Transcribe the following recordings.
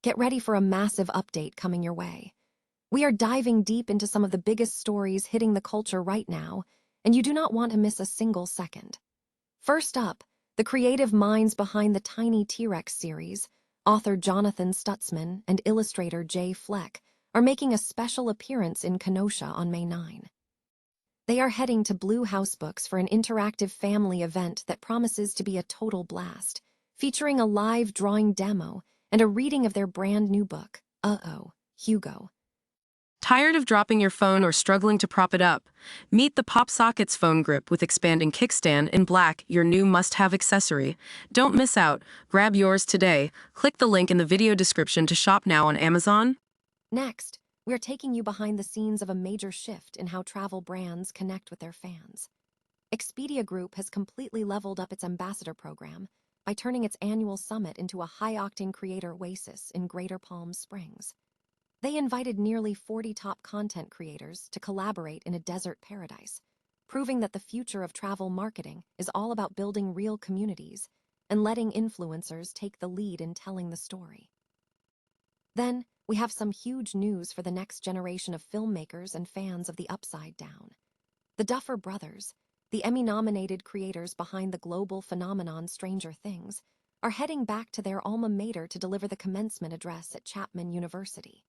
Get ready for a massive update coming your way. We are diving deep into some of the biggest stories hitting the culture right now, and you do not want to miss a single second. First up, the creative minds behind the Tiny T-Rex series, author Jonathan Stutzman and illustrator Fleck, are making a special appearance in Kenosha on May 9. They are heading to Blue House Books for an interactive family event that promises to be a total blast, featuring a live drawing demo and a reading of their brand new book, Hugo. Tired of dropping your phone or struggling to prop it up? Meet the Pop Sockets phone grip with expanding kickstand in black, your new must-have accessory. Don't miss out. Grab yours today. Click the link in the video description to shop now on Amazon. Next, we're taking you behind the scenes of a major shift in how travel brands connect with their fans. Expedia Group has completely leveled up its ambassador program by turning its annual summit into a high-octane creator oasis in Greater Palm Springs. They invited nearly 40 top content creators to collaborate in a desert paradise, proving that the future of travel marketing is all about building real communities and letting influencers take the lead in telling the story. Then, we have some huge news for the next generation of filmmakers and fans of the Upside Down. The Duffer brothers, the Emmy-nominated creators behind the global phenomenon Stranger Things, are heading back to their alma mater to deliver the commencement address at Chapman University.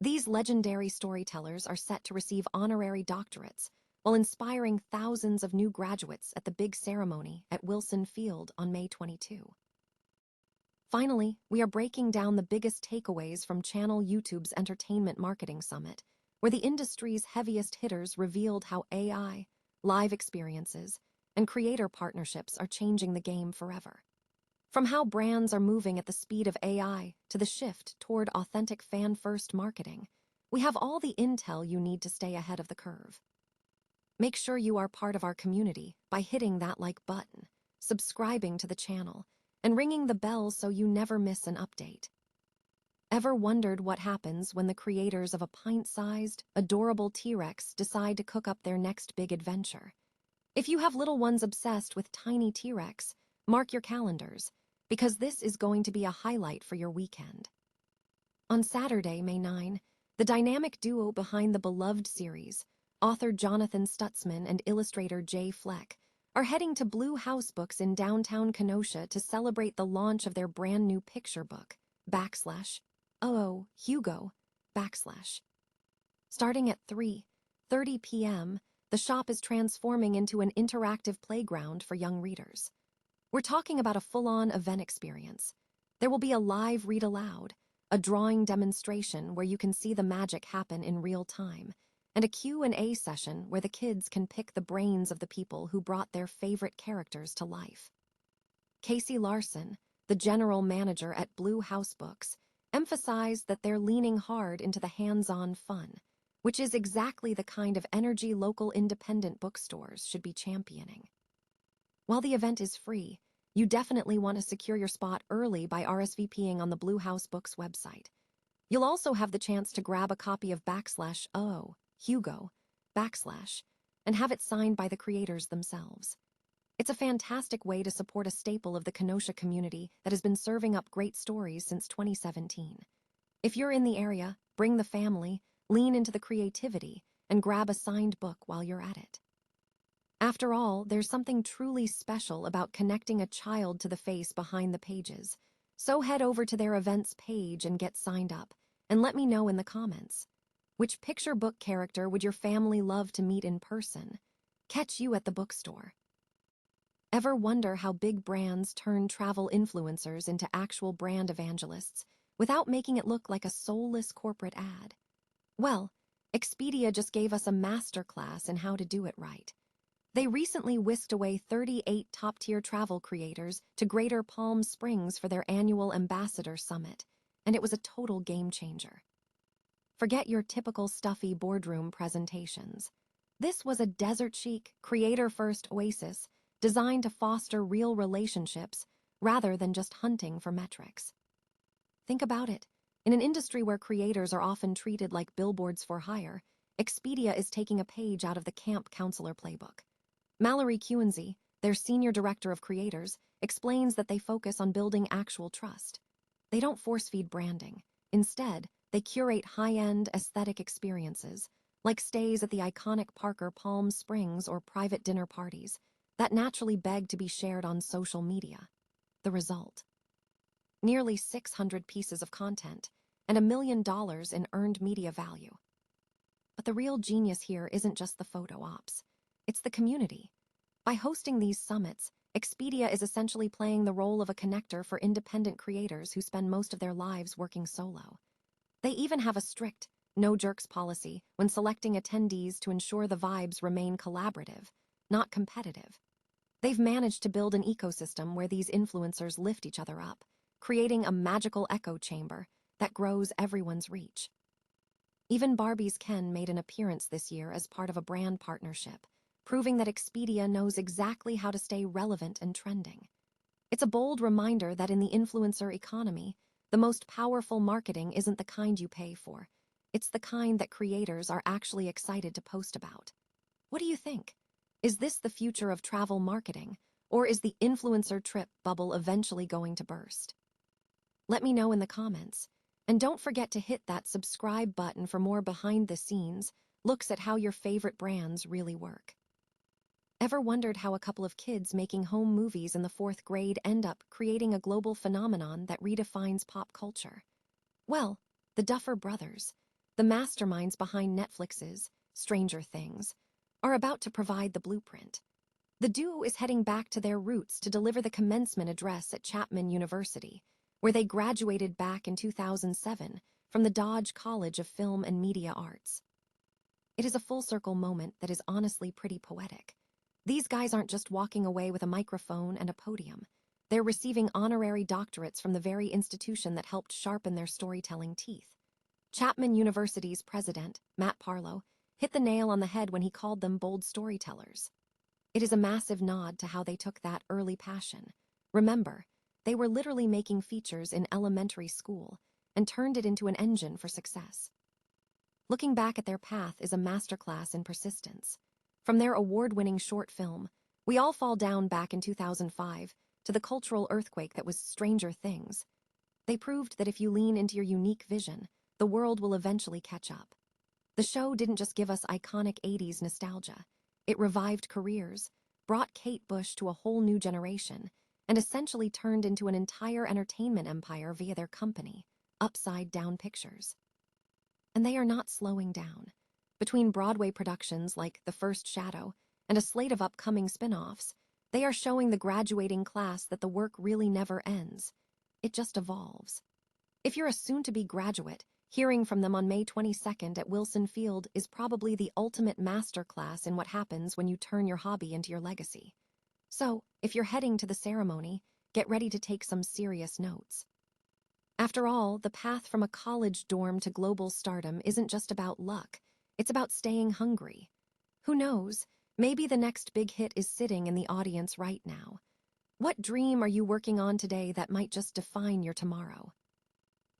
These legendary storytellers are set to receive honorary doctorates while inspiring thousands of new graduates at the big ceremony at Wilson Field on May 22. Finally, we are breaking down the biggest takeaways from Channel YouTube's Entertainment Marketing Summit, where the industry's heaviest hitters revealed how AI, live experiences, and creator partnerships are changing the game forever. From how brands are moving at the speed of AI to the shift toward authentic fan-first marketing, we have all the intel you need to stay ahead of the curve. Make sure you are part of our community by hitting that like button, subscribing to the channel, and ringing the bell so you never miss an update. Ever wondered what happens when the creators of a pint-sized, adorable T-Rex decide to cook up their next big adventure? If you have little ones obsessed with tiny T-Rex, mark your calendars, because this is going to be a highlight for your weekend. On Saturday, May 9, the dynamic duo behind the beloved series, author Jonathan Stutzman and illustrator Fleck, are heading to Blue House Books in downtown Kenosha to celebrate the launch of their brand new picture book, Hugo, Starting at 3:30 p.m., the shop is transforming into an interactive playground for young readers. We're talking about a full-on event experience. There will be a live read aloud, a drawing demonstration where you can see the magic happen in real time, and a Q&A session where the kids can pick the brains of the people who brought their favorite characters to life. Casey Larson, the general manager at Blue House Books, emphasized that they're leaning hard into the hands-on fun, which is exactly the kind of energy local independent bookstores should be championing. While the event is free, you definitely want to secure your spot early by RSVPing on the Blue House Books website. You'll also have the chance to grab a copy of Hugo, and have it signed by the creators themselves. It's a fantastic way to support a staple of the Kenosha community that has been serving up great stories since 2017. If you're in the area, bring the family, lean into the creativity, and grab a signed book while you're at it. After all, there's something truly special about connecting a child to the face behind the pages. So head over to their events page and get signed up, and let me know in the comments. Which picture book character would your family love to meet in person? Catch you at the bookstore. Ever wonder how big brands turn travel influencers into actual brand evangelists without making it look like a soulless corporate ad? Well, Expedia just gave us a masterclass in how to do it right. They recently whisked away 38 top-tier travel creators to Greater Palm Springs for their annual Ambassador Summit, and it was a total game changer. Forget your typical stuffy boardroom presentations. This was a desert-chic, creator-first oasis designed to foster real relationships rather than just hunting for metrics. Think about it. In an industry where creators are often treated like billboards for hire, Expedia is taking a page out of the camp counselor playbook. Mallory Cuenzi, their senior director of creators, explains that they focus on building actual trust. They don't force-feed branding. Instead, they curate high-end aesthetic experiences, like stays at the iconic Parker Palm Springs or private dinner parties, that naturally beg to be shared on social media. The result? Nearly 600 pieces of content and $1 million in earned media value. But the real genius here isn't just the photo ops. It's the community. By hosting these summits, Expedia is essentially playing the role of a connector for independent creators who spend most of their lives working solo. They even have a strict, no-jerks policy when selecting attendees to ensure the vibes remain collaborative, not competitive. They've managed to build an ecosystem where these influencers lift each other up, creating a magical echo chamber that grows everyone's reach. Even Barbie's Ken made an appearance this year as part of a brand partnership, proving that Expedia knows exactly how to stay relevant and trending. It's a bold reminder that in the influencer economy, the most powerful marketing isn't the kind you pay for. It's the kind that creators are actually excited to post about. What do you think? Is this the future of travel marketing, or is the influencer trip bubble eventually going to burst? Let me know in the comments. And don't forget to hit that subscribe button for more behind-the-scenes looks at how your favorite brands really work. Ever wondered how a couple of kids making home movies in the 4th grade end up creating a global phenomenon that redefines pop culture? Well, the Duffer brothers, the masterminds behind Netflix's Stranger Things, are about to provide the blueprint. The duo is heading back to their roots to deliver the commencement address at Chapman University, where they graduated back in 2007 from the Dodge College of Film and Media Arts. It is a full-circle moment that is honestly pretty poetic. These guys aren't just walking away with a microphone and a podium. They're receiving honorary doctorates from the very institution that helped sharpen their storytelling teeth. Chapman University's president, Matt Parlow, hit the nail on the head when he called them bold storytellers. It is a massive nod to how they took that early passion. Remember, they were literally making features in elementary school and turned it into an engine for success. Looking back at their path is a masterclass in persistence. From their award-winning short film, We All Fall Down back in 2005, to the cultural earthquake that was Stranger Things, they proved that if you lean into your unique vision, the world will eventually catch up. The show didn't just give us iconic 80s nostalgia. It revived careers, brought Kate Bush to a whole new generation, and essentially turned into an entire entertainment empire via their company, Upside Down Pictures. And they are not slowing down. Between Broadway productions like The First Shadow and a slate of upcoming spin-offs, they are showing the graduating class that the work really never ends. It just evolves. If you're a soon-to-be graduate, hearing from them on May 22nd at Wilson Field is probably the ultimate masterclass in what happens when you turn your hobby into your legacy. So, if you're heading to the ceremony, get ready to take some serious notes. After all, the path from a college dorm to global stardom isn't just about luck. It's about staying hungry. Who knows, maybe the next big hit is sitting in the audience right now. What dream are you working on today that might just define your tomorrow?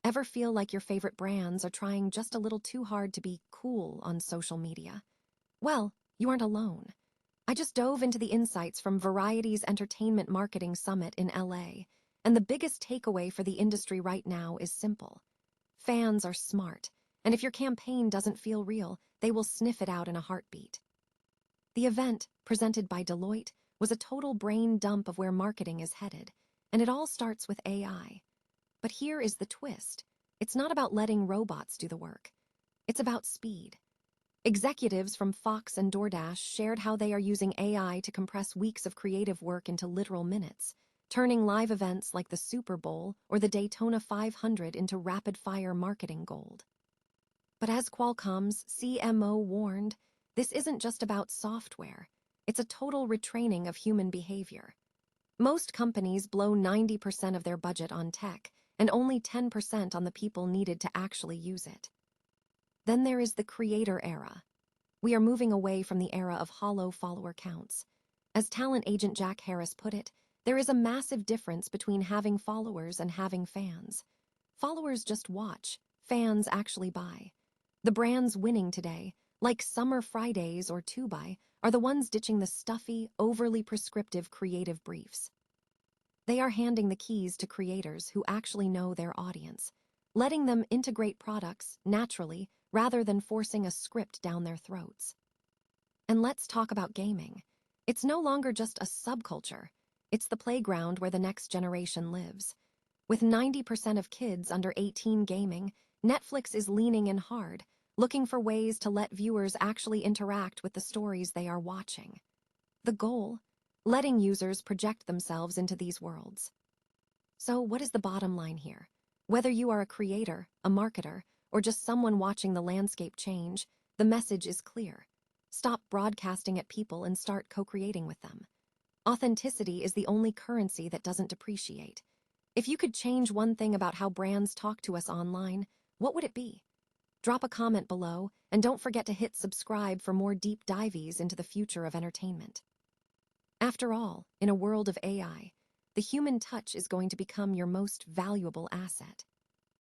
Ever feel like your favorite brands are trying just a little too hard to be cool on social media? Well, you aren't alone. I just dove into the insights from Variety's Entertainment Marketing Summit in LA, and the biggest takeaway for the industry right now is simple. Fans are smart, and if your campaign doesn't feel real, they will sniff it out in a heartbeat. The event, presented by Deloitte, was a total brain dump of where marketing is headed, and it all starts with AI. But here is the twist. It's not about letting robots do the work. It's about speed. Executives from Fox and DoorDash shared how they are using AI to compress weeks of creative work into literal minutes, turning live events like the Super Bowl or the Daytona 500 into rapid-fire marketing gold. But as Qualcomm's CMO warned, this isn't just about software. It's a total retraining of human behavior. Most companies blow 90% of their budget on tech and only 10% on the people needed to actually use it. Then there is the creator era. We are moving away from the era of hollow follower counts. As talent agent Jack Harris put it, there is a massive difference between having followers and having fans. Followers just watch, fans actually buy. The brands winning today, like Summer Fridays or Tubi, are the ones ditching the stuffy, overly prescriptive creative briefs. They are handing the keys to creators who actually know their audience, letting them integrate products naturally rather than forcing a script down their throats. And let's talk about gaming. It's no longer just a subculture. It's the playground where the next generation lives. With 90% of kids under 18 gaming, Netflix is leaning in hard, looking for ways to let viewers actually interact with the stories they are watching. The goal? Letting users project themselves into these worlds. So what is the bottom line here? Whether you are a creator, a marketer, or just someone watching the landscape change, the message is clear. Stop broadcasting at people and start co-creating with them. Authenticity is the only currency that doesn't depreciate. If you could change one thing about how brands talk to us online, what would it be? Drop a comment below, and don't forget to hit subscribe for more deep dives into the future of entertainment. After all, in a world of AI, the human touch is going to become your most valuable asset.